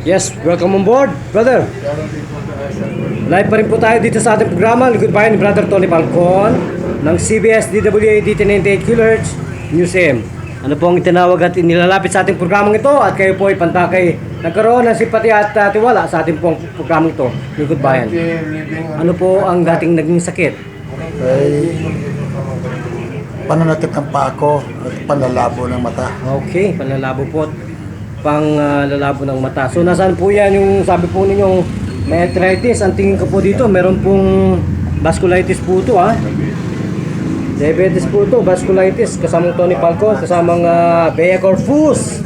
Yes, welcome on board, brother. Live pa rin po tayo dito sa ating programa. Likod bayan ni Brother Tony Falcon ng CBS DWA DT98 kHz News AM. Ano po ang itinawag at nilalapit sa ating programang ito at kayo po ay pantakay nagkaroon ng simpati at tiwala sa ating pong programang ito, Likod Bayan. Ano po ang dating naging sakit? Ay, pananakit ng paa ko at panlalabo ng mata. Okay, panlalabo po. Lalabo ng mata. So nasaan po yan yung sabi po ninyong may arthritis? Ang tingin ko po dito, meron pong vasculitis po ito diabetes po ito, vasculitis. Kasamang Tony Falcon, kasamang Bea Corfus,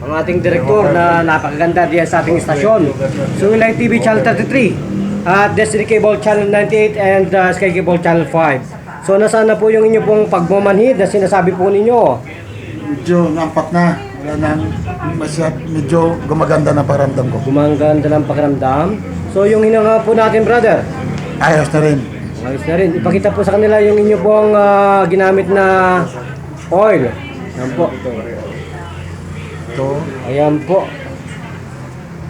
ang ating direktor na napakaganda diyan sa ating istasyon. So Live TV Channel 33 at Destiny Cable Channel 98 and Sky Cable Channel 5. So nasaan na po yung inyo pong pagmamanhid na sinasabi po ninyo? Medyo nampak na. Wala nang medyo gumaganda na pakiramdam ko. Gumaganda ng pakiramdam. So yung hinanga po natin, brother, Ayos na rin. ayos na rin. Ipakita po sa kanila yung inyo pong ginamit na oil. Ayan po. Ito. Ayan po.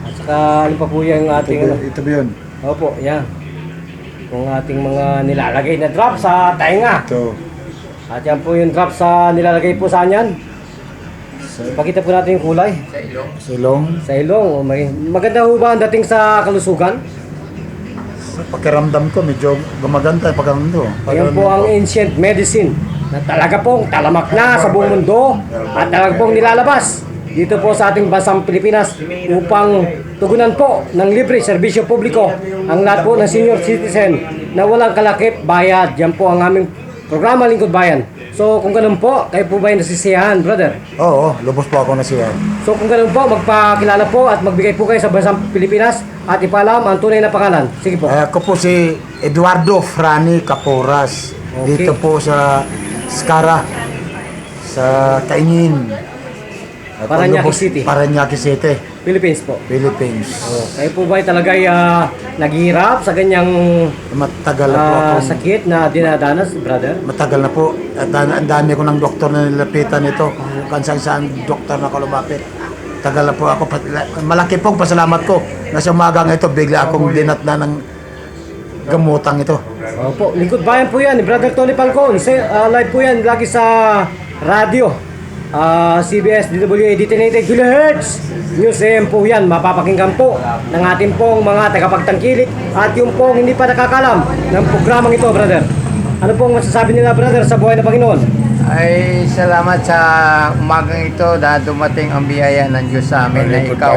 At saka ano pa po yung ating Ito ba yun? Opo, yan. Yung ating mga nilalagay na drop sa tainga. Ito. At yan po yung drop sa nilalagay po sa anyan. Ipakita po natin yung kulay. Silong. Sa ilong. Maganda ho ba ang dating sa kalusugan? Sa pakiramdam ko, medyo gumaganda yung pakiramdam ko. Ayan po ang ancient medicine na talaga pong talamak na sa buong mundo at talaga pong nilalabas dito po sa ating bansang Pilipinas upang tugunan po ng libre serbisyo publiko ang lahat po ng senior citizen na walang kalakip bayad. Yan po ang aming programa Lingkod Bayan. So kung ganun po, kayo po ba yung nasisiyahan, brother? Oo, lubos po ako na siya. So kung ganun po, magpakilala po at magbigay po kayo sa bansang Pilipinas at ipaalam ang tunay na pangalan. Sige po. Ako po si Eduardo Frani Caporas. Okay. Dito po sa Skara, sa Kaingin. Ako Parañaque lubos- City. Parañaque City, Philippines po. Philippines. Kayo po ba talaga naghihirap sa ganyang Matagal na po akong sakit na dinadanas, brother? Matagal na po. At ang dami ko ng doktor na nilapitan ito. Kung saan doktor na kalumapit. Tagal na po ako. Malaki pong pasalamat ko na sa umagang ito, bigla akong dinatna ng gamutang ito. Opo, Lingkod Bayan po yan, ni Brother Tony Falcon. Live po yan, lagi sa radio. CBS DWA DT98 kHz News AM po yan. Mapapakinggan po ng ating pong mga tagapagtangkilik at yung pong hindi pa nakakalam ng programang ito, brother. Ano pong masasabi nila, brother, sa buhay ng Panginoon? Ay, salamat sa umagang ito dahil dumating ang biyaya ng Diyos sa amin na ikaw.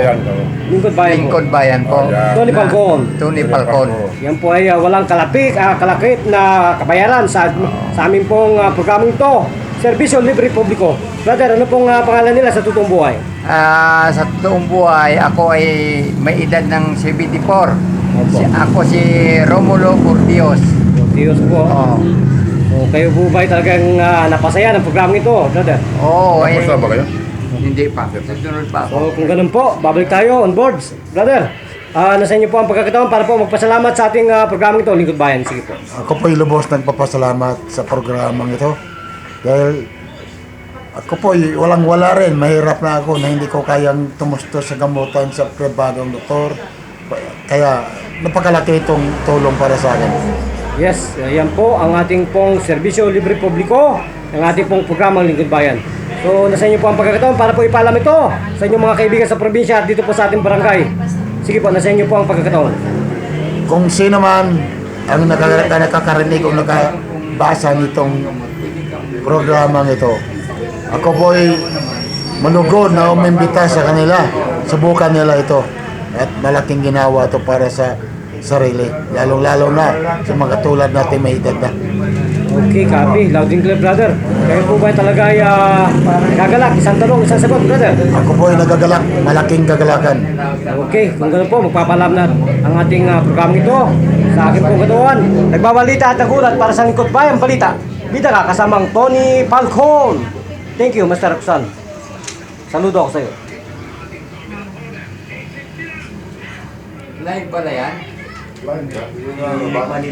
Lingkod Bayan po. Lingkod Bayan po. Tony Falcon. Tony Falcon. Yan po ay walang kalakip na kabayaran sa aming pong programang ito. Serbisyo Libre Publiko. Brother, ano pong pangalan nila sa totoong buhay? Sa toong buhay, ako ay may edad ng 74. Ako si Romulo Cordios. Diyos po. Oh. So, kayo po ba ay talagang napasaya ng programang ito, brother? Oo. Tapos ba kayo? Hindi pa. Susunod pa ako. So kung ganun po, babalik tayo on board. Brother, nasa inyo po ang pagkakataon para po magpasalamat sa ating programang ito, Lingkod Bayan. Sige po. Ako po lubos nagpapasalamat sa programang ito. Dahil ako po walang-wala rin. Mahirap na ako na hindi ko kayang tumustos sa gamutan sa pribadong doktor. Kaya napakalaki itong tulong para sa akin. Yes, yan po ang ating pong Serbisyo Libre Publiko, ang ating pong programang Lingkod Bayan. So nasa inyo po ang pagkakataon para po ipaalam ito sa inyong mga kaibigan sa probinsya at dito po sa ating barangay. Sige po, nasa inyo po ang pagkakataon. Kung sino man ang nakakarinig o nakabasa nitong programang ito, ako po ay malugod na umimbita sa kanila. Subukan nila ito. At malaking ginawa ito para sa sarili. Lalong-lalo na sa mga tulad natin may edad na. Okay, copy. Loud and clear, brother. Kayo po ba talaga ay gagalak? Isang tanong, isang sagot, brother. Ako po ay nagagalak. Malaking gagalakan. Okay, kung ganoon po, magpapalam na ang ating program ito sa aking pong katawan. Nagbabalita at nagulat para sa Lingkod Bayan Balita. Bida ka kasamang Tony Falcon. Thank you, Mr. Roxanne. Saludo ako sa iyo. Live pala yan?